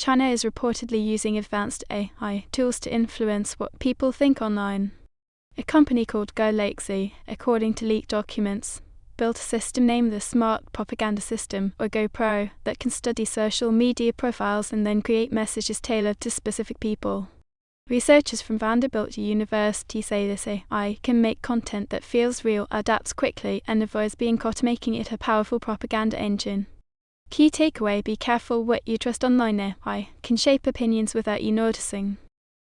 China is reportedly using advanced AI tools to influence what people think online. A company called GoLaxy, according to leaked documents, built a system named the Smart Propaganda System, or GoPro, that can study social media profiles and then create messages tailored to specific people. Researchers from Vanderbilt University say this AI can make content that feels real, adapts quickly, and avoids being caught, making it a powerful propaganda engine. Key takeaway: be careful what you trust online. AI can shape opinions without you noticing.